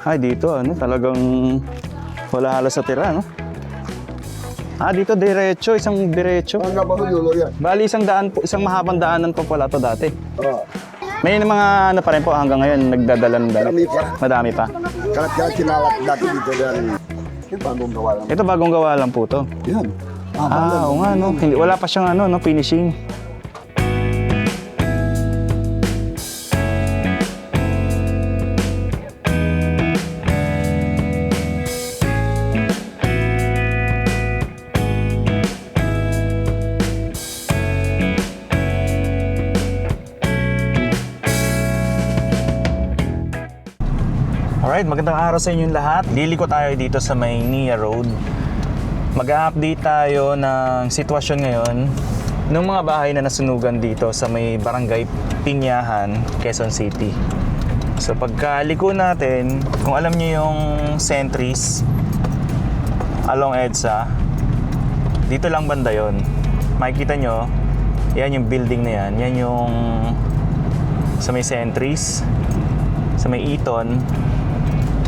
Ay, dito ano, talagang wala halos sa tira, no? Ah, dito diretso, isang diretso. Bali, isang daan po, isang mahabang daanan po pala to dati. Oo. May mga ano pa rin po hanggang ngayon, nagdadala ng dala. Marami pa. Madami pa. Kalat-kalat kinalat dati dito dyan. Yung bagong gawa lang. Ito bagong gawa lang po to. Yan. Ah, oo nga, no? Hindi, wala pa siyang ano, no, finishing. Alright, magandang araw sa inyong lahat. Liliko tayo dito sa may Nia Road. Mag-a-update tayo ng sitwasyon ngayon ng mga bahay na nasunugan dito sa may Barangay Pinyahan, Quezon City. So pagkaliko natin, kung alam niyo yung Sentries along EDSA, dito lang banda yon. Makikita nyo, yan yung building na yan. Yan yung sa may Sentries, sa may Eton.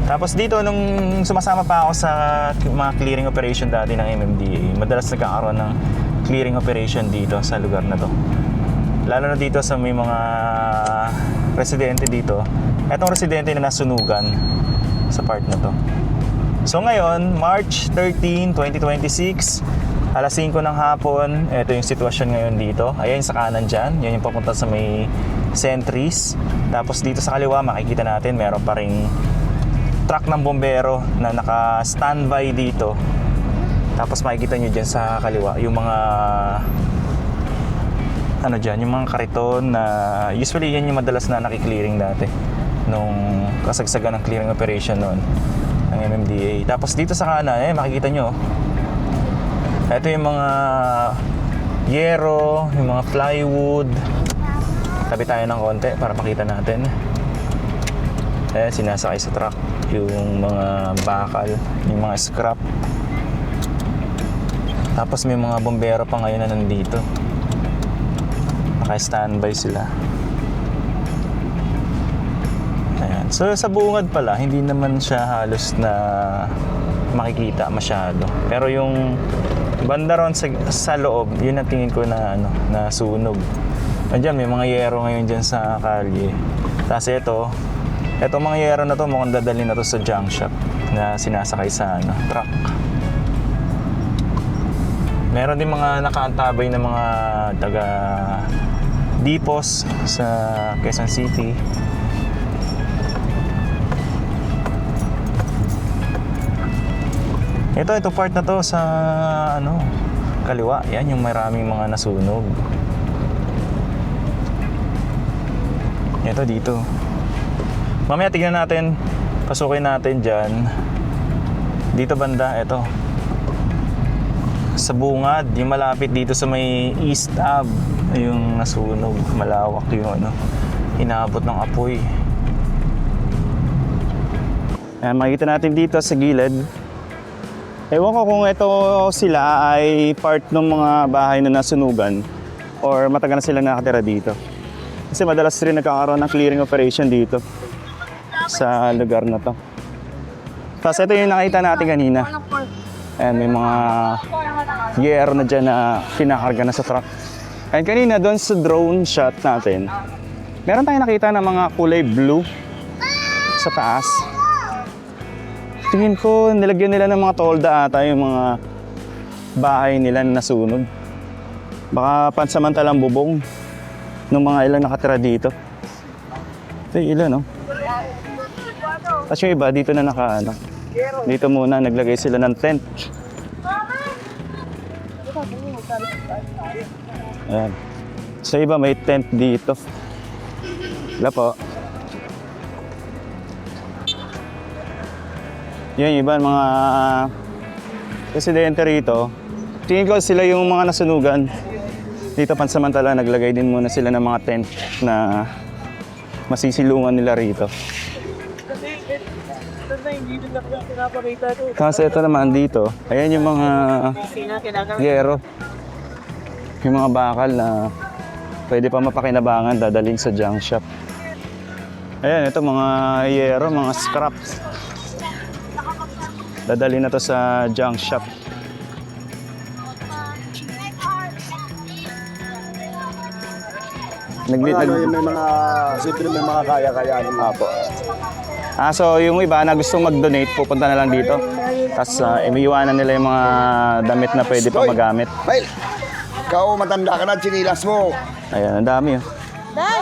Tapos dito, nung sumasama pa ako sa mga clearing operation dati ng MMDA, madalas nagkakaroon ng clearing operation dito sa lugar na to. Lalo na dito sa may mga residente dito. Etong residente na nasunugan sa part na to. So ngayon, March 13, 2026, alas 5 ng hapon, ito yung sitwasyon ngayon dito. Ayan sa kanan dyan, yan yung papunta sa may Sentries. Tapos dito sa kaliwa, makikita natin meron pa ring truck ng bombero na naka-standby dito. Tapos makikita nyo dyan sa kaliwa yung mga ano dyan, yung mga kariton na usually yan yung madalas na nakiklearing dati nung kasagsagan ng clearing operation noon ng MMDA. Tapos dito sa kanan, makikita nyo ito yung mga yero, yung mga plywood. Tabi tayo ng konti para makita natin. Ayan, sinasakay sa truck yung mga bakal, yung mga scrap. Tapos may mga bombero pa ngayon na nandito. Naka-standby sila. Ayan. So sa bungad pala, hindi naman siya halos na makikita masyado. Pero yung banda ron sa loob, yun ang tingin ko na, ano, na sunog. Andiyan, may mga yero ngayon dyan sa kalye. Tapos ito mga yero na to, mukhang dadalhin na to sa junk shop na sinasakay sa truck. Meron din mga nakaantabay na mga taga depots sa Quezon City. Ito part na to sa kaliwa. Yan yung maraming mga nasunog. Ito dito. Mamaya tignan natin, pasukin natin dyan. Dito banda, ito. Sa bungad, yung malapit dito sa may East Ave, yung nasunog, malawak yung inaabot ng apoy. Ayan, makikita natin dito sa gilid. Ewan ko kung ito sila ay part ng mga bahay na nasunugan or matagal na sila nakatira dito. Kasi madalas rin nagkakaroon ng clearing operation dito sa lugar na to. Tapos ito yung nakita natin kanina. Ayan, may mga yero na dyan na pinakarga na sa truck. And kanina doon sa drone shot natin, meron tayong nakita ng mga kulay blue sa taas. Tingin ko nilagyan nila ng mga tolda ata yung mga bahay nila na nasunog. Baka pansamantalang bubong ng mga ilang nakatira dito. Ito yung ilan, no? Tapos yung iba, dito na dito muna, naglagay sila ng tent. Ayan. Sa iba, may tent dito. Wala po. Yan, iba, mga residente rito. Tingin ko sila yung mga nasunugan. Dito pansamantala, naglagay din muna sila ng mga tent na masisilungan nila rito. Kasi ito naman dito, ayan yung mga yero. Yung mga bakal na pwede pa mapakinabangan, dadalhin sa junk shop. Ayan, ito mga yero, mga scraps. Dadali na to sa junk shop. May mga, siyempre may mga kaya-kaya. Apo. So yung iba na gustong mag-donate, pupunta na lang dito. Tapos iniiwanan nila yung mga damit na pwede pa magamit. Well, ikaw matanda ka na, chinilas mo. Ayan, ang dami.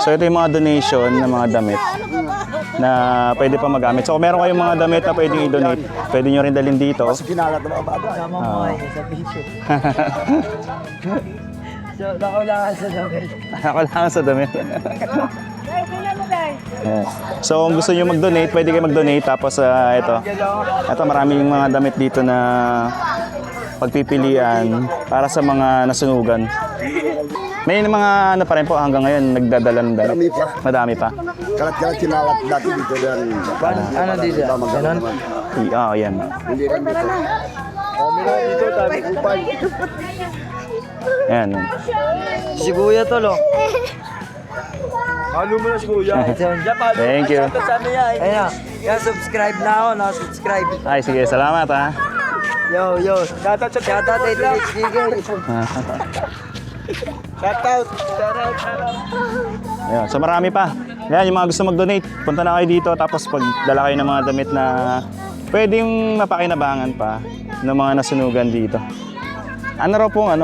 So ito yung mga donation ng mga damit na pwede pa magamit. So kung meron kayong mga damit na pwedeng i-donate, pwede nyo rin dalhin dito. Kasi kinalat ng mga bata. So, nakulangan sa damit. Kailangan sa damit. Ayan. So kung gusto nyo mag-donate, pwede kayo mag-donate. Tapos ito maraming mga damit dito na pagpipilian para sa mga nasunugan. May mga ano pa rin po hanggang ngayon nagdadala ng damit. Marami pa. Madami pa. Kalat-kalat kinalat dati dito dan. Ano dito? Ganon? Yan. Hindi rin dito. Kamera dito, tabi upay. Ayan. Si Kuya to, lo. Ano mo na si Kuya? Thank you. Ayun, yan, subscribe na ako, subscribe. Ay, sige. Salamat ha. Yo. Shoutout ito, Shoutout. Ayan. So marami pa. Ayan, yung mga gusto mag-donate, punta na kayo dito. Tapos pagdala kayo ng mga damit na pwedeng mapakinabangan pa ng mga nasunugan dito. Ano raw pong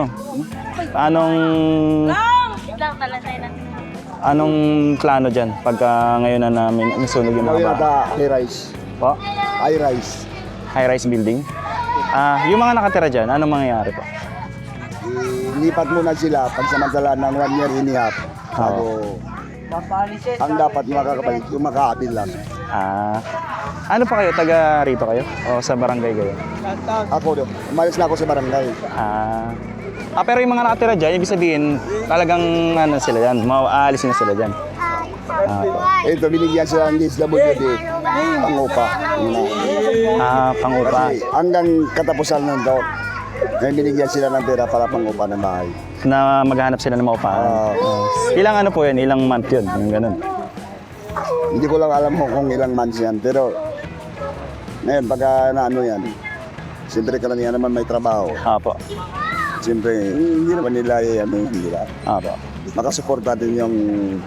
anong plano dyan pagka ngayon na namin nasunog yung mga bahay? High-rise. Po? High-rise. High-rise building? Yung mga nakatira dyan, anong mangyayari po? Ilipat muna sila pagsamantala ng 1 year and a half. Bago ang dapat makakabalik, yung makakapil lang. Ano pa kayo? Taga rito kayo? O sa barangay kayo? Ako, umalis na ako sa barangay. Pero yung mga nakatira dyan, ibig sabihin, talagang sila dyan, maaalis na sila dyan. Ito, binigyan sila ng DSWD, pangupa. Pangupa. Kasi hanggang katapusan ng taon, may binigyan sila ng pera para pangupa ng bahay. Na maghanap sila ng maupahan. Ilang ano po yun? Ilang month yun? Yung ganun. Hindi ko lang alam kung ilang months yan, pero ngayon, pagka naano yan, siyempre karamihan naman may trabaho. Apo. Siyempre, hindi naman nila hindi ba? Apo. Makasuporta din yung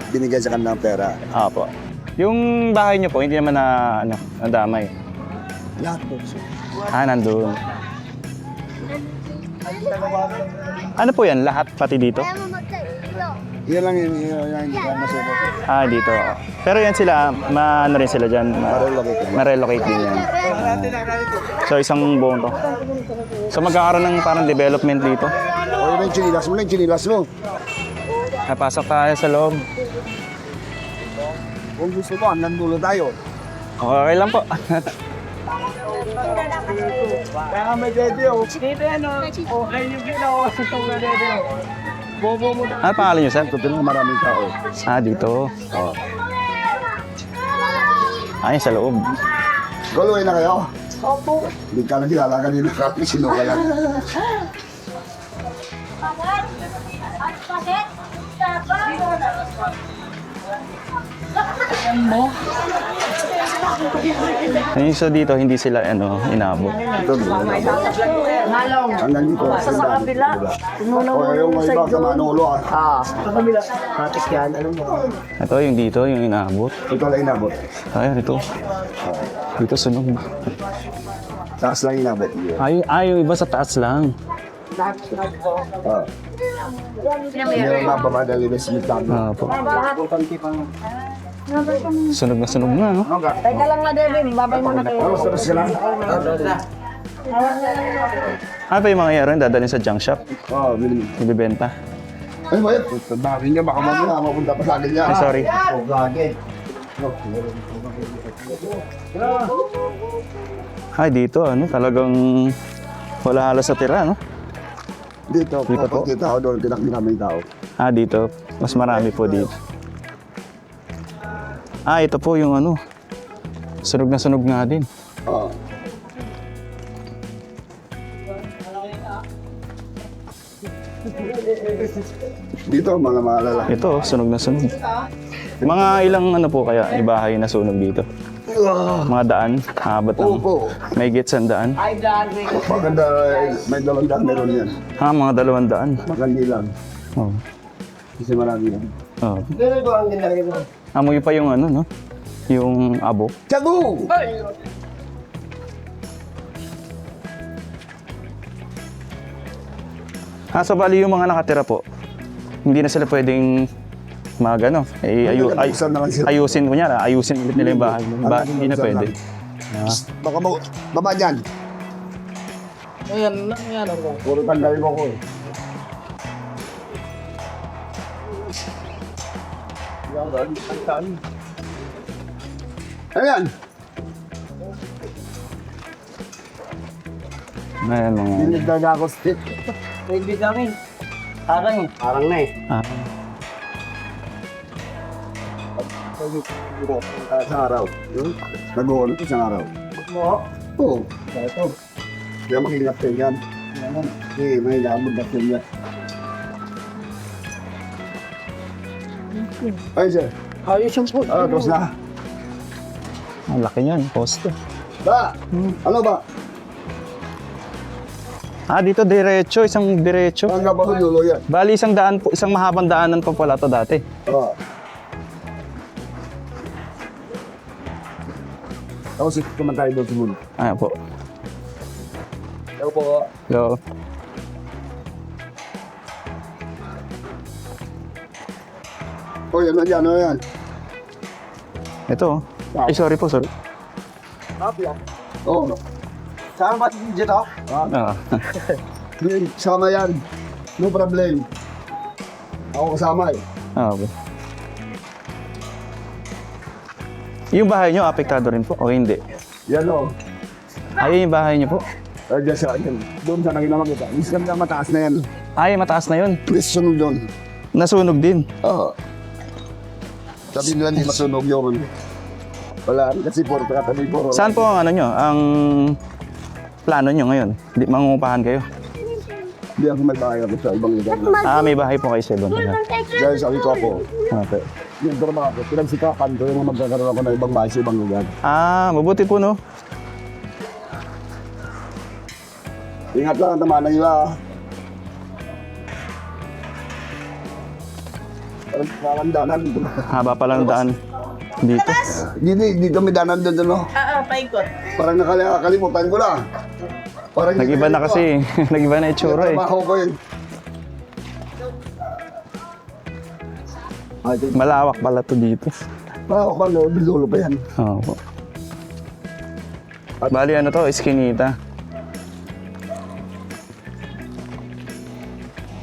binigyan sa kanilang pera. Apo. Yung bahay niyo po, hindi naman na nadamay. Lahat po. Nandun. Ano po yan? Lahat pati dito? Yan lang yung masubok. Dito. Pero yan sila, ano rin sila dyan? Ma-relocate din yan. So isang buong to. So magkakaroon ng parang development dito. O yun yung chinilas mo, Napasok tayo sa loob. Kung gusto mo, hanggang dulo tayo. Okay lang po. Kaya may dede oh. Dito yan, okay yung ginawa sa itong dede. Bobo mo. Ano pangalan niyo, sir? Tutin mo maraming tao. Dito. Sa loob. Guluhin na kayo. Opo. Hindi ka na kilala kanina kami, sino ka lang. So dito, hindi sila inabot. Ito, hanggang dito. Sa kabila. O yung may ibang sa Manolo Sa kabila. Katik yan, ano mo? Ito, yung dito, yung inabot. Ito lang inabot. Ayan, ito. Dito sunog. Taas lang inabot. Yung iba sa taas lang. Hindi lang mapamadali na simitado. Po. Sunog na, no? Teka lang na, Devin. Babay mo na kayo. Tapos ka lang. Ano pa yung mga yero yung dadalhin sa junk shop? Oo, bilhin. Ibibenta? Ano ba yun? Tandaan niya, baka mamaya mapunta pa sa akin niya. Sorry. Dito, talagang wala halos sa tira, no? Dito, Dito po? kapag kita ako doon, tinakbi namin tao. Dito. Mas marami po dito. Ito po yung sunog na sunog nga din. Oo. Dito, mga lalaki. Ito, sunog na sunog. Mga ilang ano po kaya ibahay na sunog dito? Mga daan, habat ng Opo. may gitsan daan. Maganda, may 200 meron yan. Ha, mga 200. Magandi lang. Oh. Kasi marami yan. Oh. Amoy pa yung ano, no? Yung abo. Tiago! So bali yung mga nakatira po, hindi na sila pwedeng ano, Buksan na lang sila. ayusin kunyari, ayusin ulit nila yung bahay. Hindi na pwede. Baka mo, baba dyan. Ayan ako. Puro tanggalin mo ko eh. Ayan! Ayan mga... Dinigdag ako stick. Pwede kami. Parang na eh. Ah, Sa araw. Nag-uulot isang araw. Mo. Oo. Ito. Kaya makingat kayo yan. Hindi, may lamod na kayo yan. Ay, sir. Ayos yung po. Tapos na. ang laki niyan, poste. Ba! Ano ba? Dito diretso, isang diretso. Ang ba ko dulo yan? Bali isang daan po, isang mahabang daanan pa pala to dati. Oo. Tapos ikuman tayo doon sa mulo. Ayan po. Ako po. So, O yan, ano yan? ito. Ay, sorry po, sorry. Oo. Saan ba dito? Ah. Sama yan. No problem. Ako kasama eh. Okay. Yung bahay nyo, apektado rin po o hindi? Yan o. Ayun yung bahay nyo po. Diyan sa akin. Doon sa naginamag kita. Miskan na mataas na yan. Ay, mataas na yun. Please sunod doon. Nasunog din. Oo. Sabi nila hindi masunog yun. Wala. Kasi puro katabi puro. Saan po ang ano nyo? Ang plano nyo ngayon? Di mangungupahan kayo? Hindi ako may bahay ako sa ibang lugar na. May bahay po kayo sa ibang lugar. Dahil sabi ko ako. Okay. Yung trabaho ko. Pinagsikapan ko yung magkakaroon ako ng ibang bahay sa ibang lugar. Mabuti po no? Ingat lang ang tama ng iba. Parang danan. Haba pa lang daan dito. Dito may danan doon, no? Paikot. Parang nakalimutan ko na. Parang Nag-iba na kasi. Nag-iba na itsura eh. trabaho ko yun. Ay, Malawak pala to dito. ako pa, no? Bilulo pa yan. Oo po. Bali ano to? Eskinita.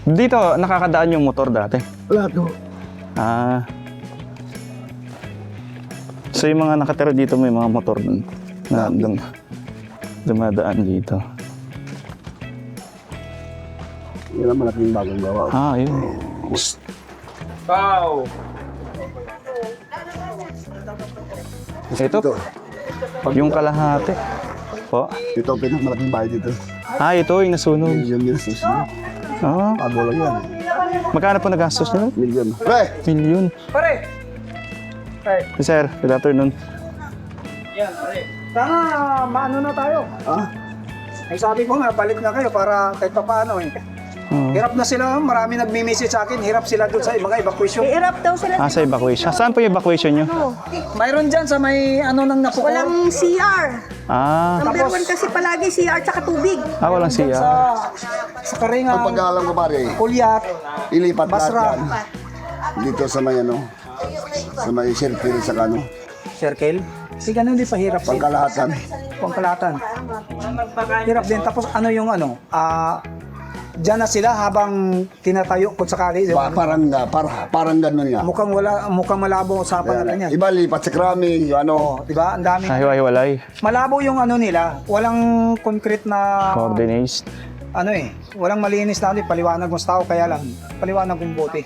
Dito, nakakadaan yung motor dati. Wala to. So yung mga nakatira dito may mga motor dun na dumadaan dito. Yan ang malaking bagong gawa. Yun. Wow. Ito, yung kalahati. Po. Ito ang pinakamalaking bahay dito. Ito yung nasunog. Milyon yun sa susunod. Pago lang yan. Magkano po nagastos nyo? Milyon. Pre! Milyon. Pare. Sir, good afternoon. Yan, pare. Sana maano na tayo. Ha? Ay sabi ko nga, balik na kayo para kahit pa paano eh. Hirap na sila, marami nagmi-message sa akin, hirap sila doon sa mga evacuation. Hirap daw sila. Sa evacuation. Saan po yung evacuation nyo? Mayroon dyan sa may ano nang napuko. Walang CR. Number Tapos- 1 kasi palagi CR tsaka tubig. Walang siya. Sa karinga, Ang pag-aalam ko pare, Kulyat, ilipat lahat Basra. yan. Dito sa may ano, sa may circle sa kano, Circle. Kasi ganun din pahirap din. pangkalahatan. Pangkalatan. Hirap din. Tapos ano yung ano, dyan na sila habang tinatayo kung sakali. Parang ganun nga. Mukhang malabo sa pangalan niya. Iba lipat sa krami, yung ano. Diba? Ang dami. Hiwa-hiwalay. Malabo yung ano nila. Walang concrete na Coordinates. walang malinis na paliwanag ng tao kaya lang paliwanag ng bote.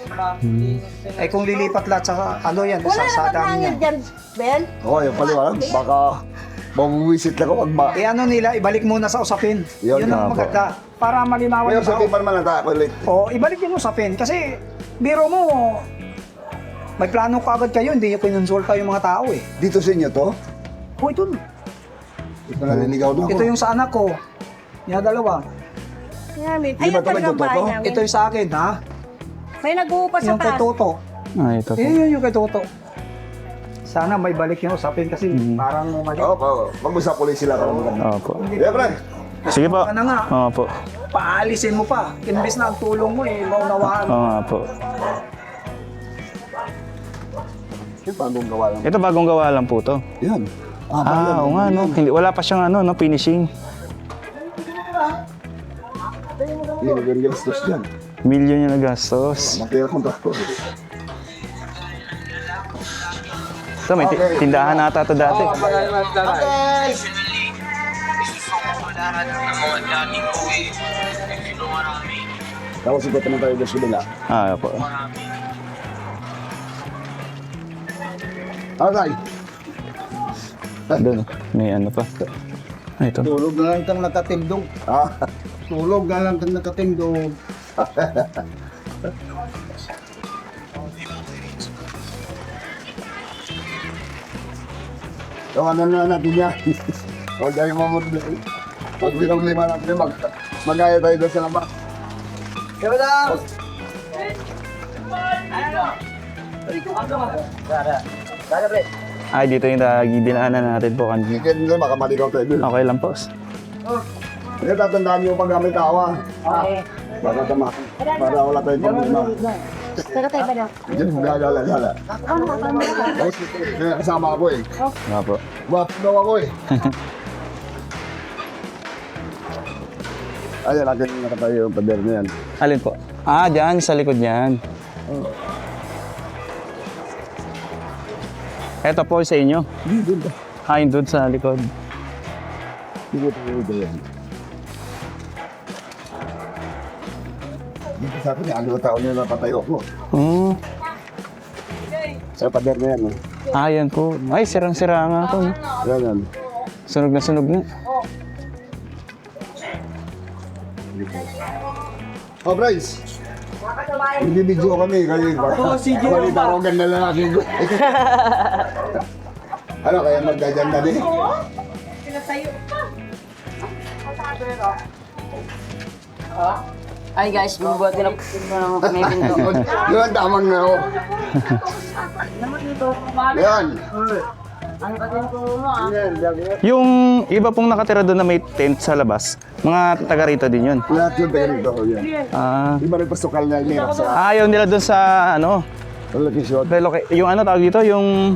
Eh kung lilipat lahat sa ano yan, Wala sa naman dami hangin niya. dyan, Ben. Oo, yung paliwanag, baka mabuwisit ako pag ba. Eh ano nila, ibalik muna sa usapin. Yun Yun ang nga po. maganda. Para malinawan Ngayon yung sa tao. paper man nata ulit. O, ibalik yung usapin. Kasi, biro mo, May plano ka agad kayo, hindi nyo kinonsulta yung mga tao eh. Dito sa inyo to? Oh, ito. Ito naliligaw na ako. Ito yung sa anak ko. Yung dalawa. Yan, Di ba ito may talaga tuto bahay to? namin. Ito yung sa akin, ha? May nag-uupa sa Yung kay taas. Toto. Ito po. Yun yung kay Toto. Sana may balik yung usapin kasi parang mali. Oo, mag-usap ulit sila. Opo. Yeah, Brad. Sige po. Ano nga, Opo. paalisin mo pa. Imbis na ang tulong mo eh, maunawaan. Oo nga po. Yung bagong gawa lang. Ito bagong gawa lang po to. Yan. Oo nga, no? Hindi, wala pa siyang ano, no? Finishing. Hindi na gastos dyan. Milyon yung nagastos. Matira kontraktor. Ito, may tindahan ata ito dati. Tapos ikot naman tayo sa kabila. Opo. Okay. Doon, may ano pa. Ito. Tulog na lang kang nakatindog. Ah, Tulog na lang kang nakatindog. tawanan na natin yan. Huwag tayo mamudli. Pag bilang lima natin, mag-aya tayo doon sa labas. Ay, dito yung dinaanan natin po kanina. Sige nila, baka maligaw tayo doon. Okay lang po. Kaya tatandaan niyo pag gamit awa. Baka tama. Para wala tayong problema. Pero tayo ba na? Diyan, gala. Kaya kasama ako eh. Opo. Buhat daw ako eh. Ayan, akin yung nakatayo yung pader na yan. Alin po? Ah, dyan, sa likod niyan. Ito po sa inyo. Hindi, doon ba? Ah, yung doon sa likod. Hindi ko tayo yan. Dito sa akin, ano taon niya napatayo ko. Sa pader na yan. Ah, yan po. Ay, sirang-sira nga po. Yan. Sunog na sunog na. Oh, Bryce. Hindi-video kami kasi balitarogan na lalaki ko. Ano, kaya magdadyan din? Ay guys, bubuhat ko na may pinto. Yun, tamang na ako. Yan. Ano ka din po mo ah? Yung iba pong nakatira doon na may tent sa labas, mga taga rito din yun. Lahat yung tayo nito. Ah, Iba rin pasukal na yun sa ayaw nila doon sa ano, location. yung ano tawag dito, yung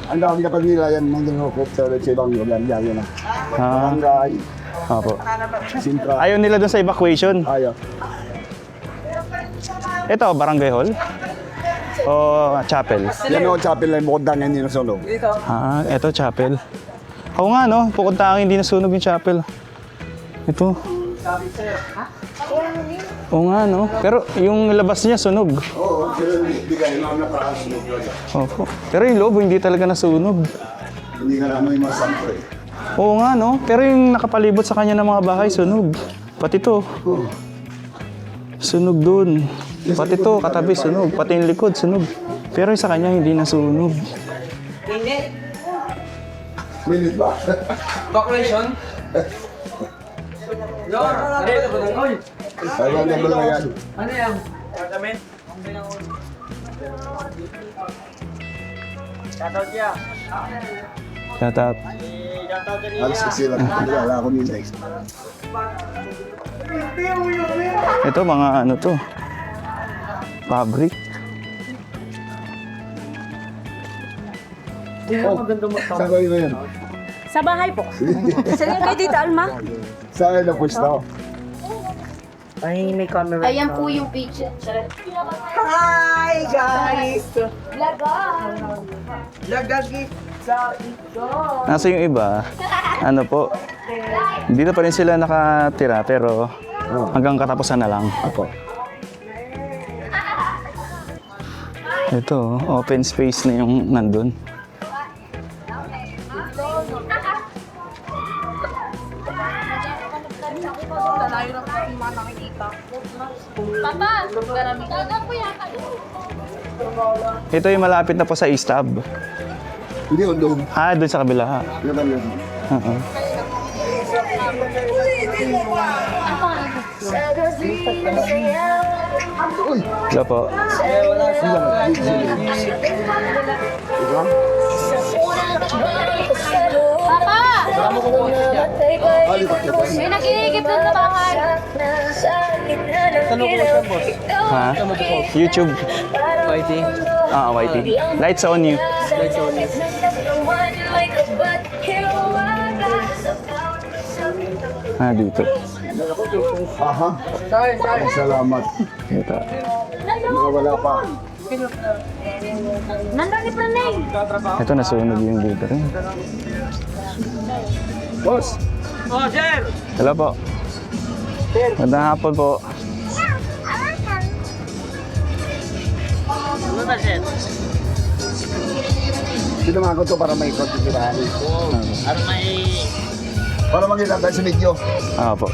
Ang dami kapag nila yan, mga dinukot sa ibang lugar. Yan na. ah, Barangay, opo. Sintra. Ayaw nila doon sa evacuation. Ayaw. Ito, barangay hall o chapel. Yan o, chapel na yung bukod dangin nila sunog. Ah, ito chapel. Oo nga no, bukod tanging hindi nasunog yung chapel. Ito. Oo nga no, pero yung labas niya sunog. Oo, pero bigay na naparaan sunog yun. Opo. Pero yung loob hindi talaga nasunog. Hindi ka na ano yung mga sampo eh. Oo nga no, pero yung nakapalibot sa kanya ng mga bahay sunog. Pati to. Sunog dun. Pati to, katabi sunog. Pati yung likod sunog. Pero yung sa kanya hindi nasunog. Minute ba? Ayun, nandun na yan. Tatap. Alas kasi lang. Wala ako nila. Ito mga ano to. Fabric. Saan kayo na yan? Sa bahay po. Saan yung kay Tita Alma? Saan na pwesto? Ayan po yung picture. Hi guys! Nasa yung iba, ano po, dito pa rin sila nakatira pero hanggang katapusan na lang. Ako. Ito, open space na yung nandun. Papa, gagamit. Gagamit po yata. Ito yung malapit na po sa East Hub. Hindi yun doon. Ah, doon sa kabila. Yun lang yun. Oo. Ito po. Papa! May nag-iigip doon sa bahay. Ha? YouTube. YT? Ah, YT. Lights on you. Ah, dito. Aha. Ay, salamat. Ito. Nakawala pa. Nandun ni Pranay. Ito, nasunog yung dito rin. Boss! Hello po. Magandang hapon po. Sinamahan ko to para may konti-tirahan. Para makita tayo sa video. Ah, po.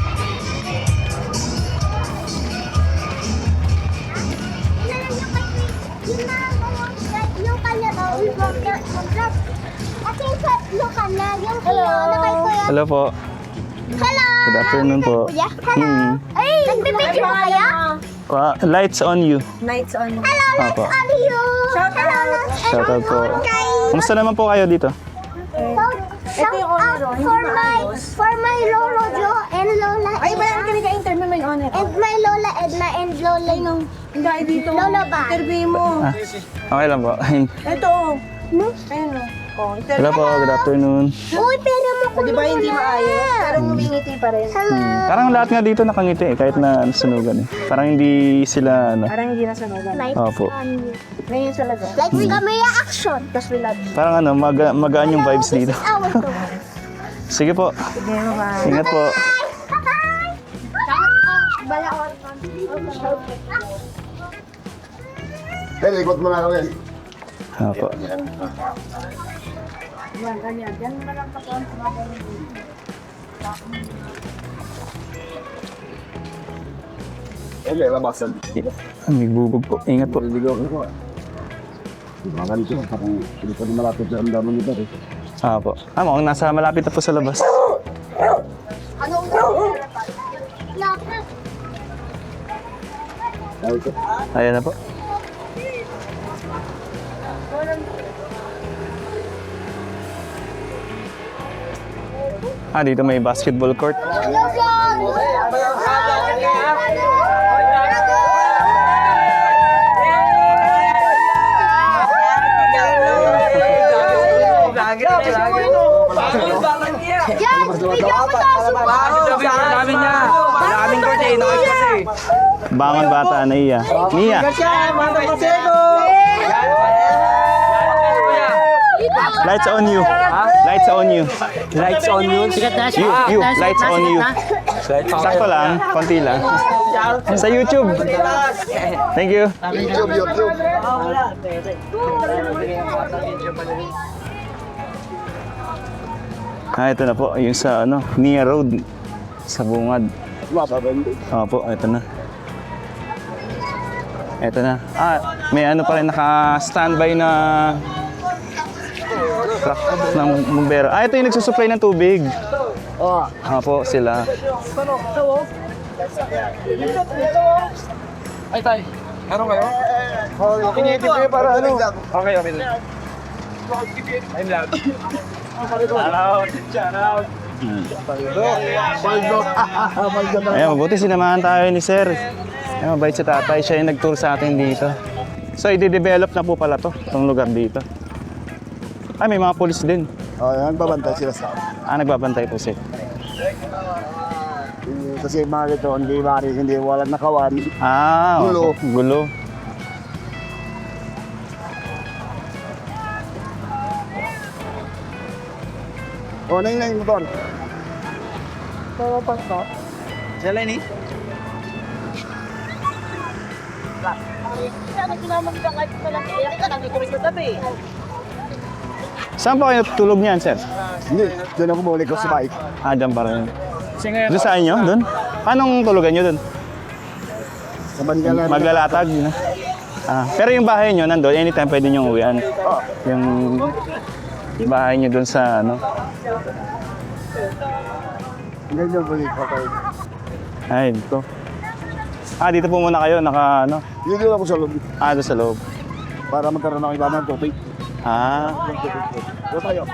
Yung kanya daw, mag-vlog. At yung kanya, yung nakay ko yan. Hello po. Hello! Good afternoon po. Kuya, hello! Ay, nagbibideo ba kaya? Lights on you. Hello, Apo. let's on you! Hello, let's Shout out po. kay... Kumusta naman po kayo dito? Shout out for my Lolo Jo and Lola Ay, ba ka interview may honor? and my Lola Edna and Lola Hindi dito. Lola ba? Interview mo. Ah, okay lang po. Ito. Ayun o. Oh, Hello po, good afternoon. Uy, pero mo ko Di ba hindi maayos? Pero ngumingiti pa rin. Hello. Parang lahat nga dito nakangiti eh, kahit na nasunugan eh. Parang hindi sila ano. Parang hindi nasunugan. Like Opo. on you. Ngayon talaga. Like camera action. Tapos we love you. Parang ano, magaan yung vibes dito. Our to. Sige po. Sige, bye-bye. Ingat po. Bye-bye! Balaon. Hey, ikot mo na ako yan. Opo. Okay, labasan. May bubog po. Ingat po. Ligaw ko. Mga ganito, parang hindi pa rin malapit sa ramdaman nito eh. Opo. Ah, mukhang nasa malapit na po sa labas. Ayan na po. Ah, dito may basketball court. Hello, vlog! Yan! Bigyan mo to! Bangon bata na iya. Nia. Lights on you. Lights on you. Lights on you. Sikat na siya. You, lights on you. Sakto lang, konti lang. Sa YouTube. Thank you. YouTube. Ah, ito na po, yung sa ano, Nia Road. Sa Bungad. Opo, ito na. Ito na. Ah, may ano pa rin naka-standby na truck ng bumbero. Ah, ito yung nagsusupply ng tubig. Oo. Opo, sila. Ay, tay. Meron kayo? Kinitip kayo para ano? Okay. I'm loud. Ayan, mabuti sinamahan tayo ni Sir. Ayan, mabait si tatay. Siya yung nag-tour sa atin dito. So, i-develop na po pala to, itong lugar dito. Ay, may mga pulis din. Nagbabantay sila sa Ah, nagbabantay po sir. kasi mga ito, hindi walang nakawan. Ah, Gulo. opo, gulo. O, na yung motor. Sila ni? Saan po kayo tulog niyan, sir? Hindi, doon ako bumalik ko sa bike. Ah, dyan pa rin. Doon sa inyo? Doon? Anong tulugan nyo doon? Sa Bangalan. Maglalatag? Yun, ah. Pero yung bahay nyo nandun, anytime pwede nyo uwian. Yung bahay nyo dun sa ano. Ganyan po dito kayo. Ay, dito. Dito po muna kayo, naka ano. Dito ako sa loob. Doon sa loob. Para magkaroon ng iba ng tubig. Dito tayo.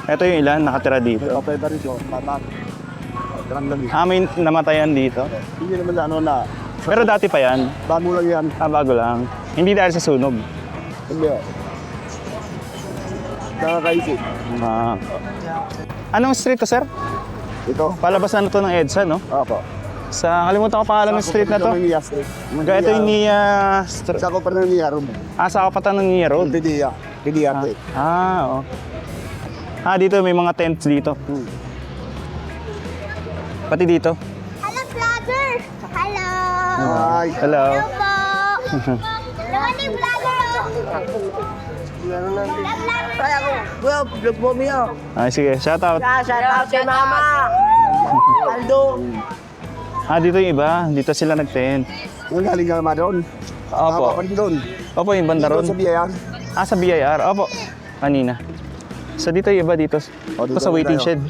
Ito yung ilan, nakatira dito. Patay na rin siya. Tatak. Karang lang. May namatayan dito. Hindi naman na ano na. Pero dati pa yan. Bago lang yan. Bago lang. Hindi dahil sa sunog. Hindi. Nakakaisip. Anong street to, sir? Ito. Palabas na to ng EDSA, no? Opo. Kalimutan ko pangalan ng street na to. Ito yung Nia Street. Sa ko pa ng Nia Road. Sa kapatan ng Nia Road. Hindi Nia. Oo. Dito may mga tents dito. Pati dito. Hello, vlogger! Hello! Hi. Hello. Hello po! Naman yung vlogger, Sige, shout out. Shoutout kay Mama. Aldo. Dito yung iba. Dito sila nag-tent. Ang galing ka naman doon. Opo. Pa rin doon. Opo, yung banda ron. Sa BIR. Sa BIR. Opo. Kanina. So dito yung iba dito. Ito sa waiting tayo. shed.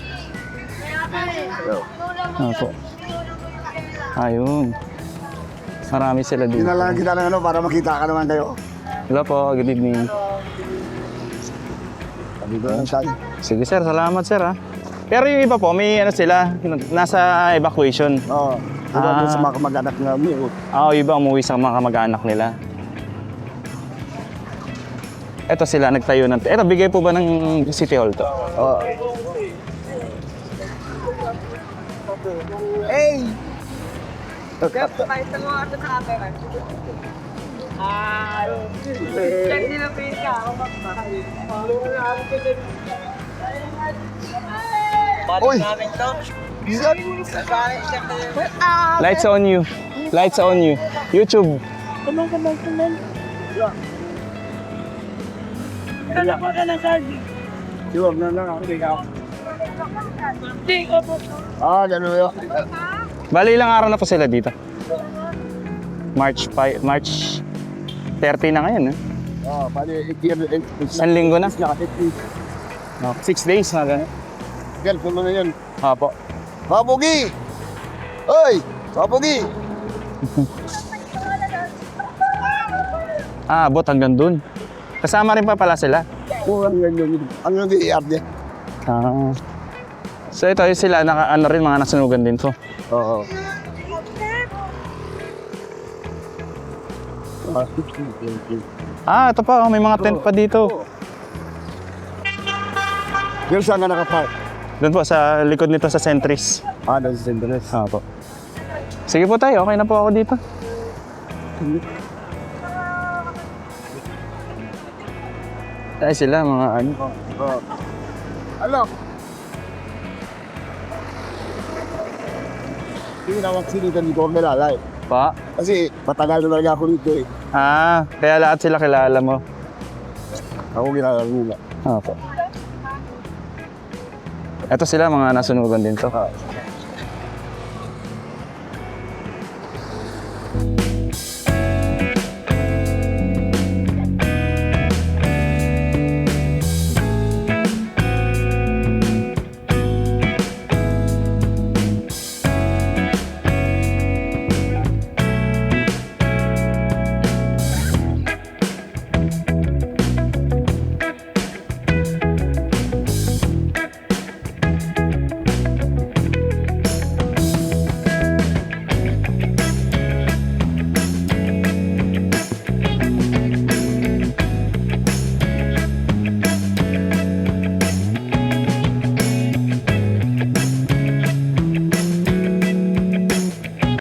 Opo. Ayun. Marami sila dito. Dinalaan kita ng ano para makita ka naman kayo. Hello po, good evening. Sabi ko lang saan. Sige sir, salamat sir ha. Pero yung iba po, may ano sila, nasa evacuation. Oo. Diba sa mga kamag-anak na umiikot. Iba umuwi sa mga kamag-anak nila. Ito sila, nagtayo ng... Ito, bigay po ba ng City Hall to? Oo. Hey! Uy! Lights on you. Lights on you. YouTube. Sure na lang ako. Gano'n yun. Bali, ilang araw na po sila dito? March 30 na ngayon, eh. Pwede Isang linggo na. 6 days na gano'n. Girl, puno na yun. Opo. Papugi! Oy! Papugi! Abot hanggang dun. Kasama rin pa pala sila. Oo, ang ganyan yun. Ang ganyan i-app niya. So ito yung sila, ano rin, mga nasunugan din to. Oo. Ito pa, may mga tent pa dito. Girl, saan ka nakapark? Doon po, sa likod nito sa Centris. Doon sa Sendres. Po. Sige po tayo, okay na po ako dito. Ay sila, mga ano. Alok! Hindi na magsilitan dito ako nalalay. Pa? Kasi matagal na talaga ako dito eh. Kaya lahat sila kilala mo. Ako ginagawa. Po. Ito sila, mga nasunugan din to.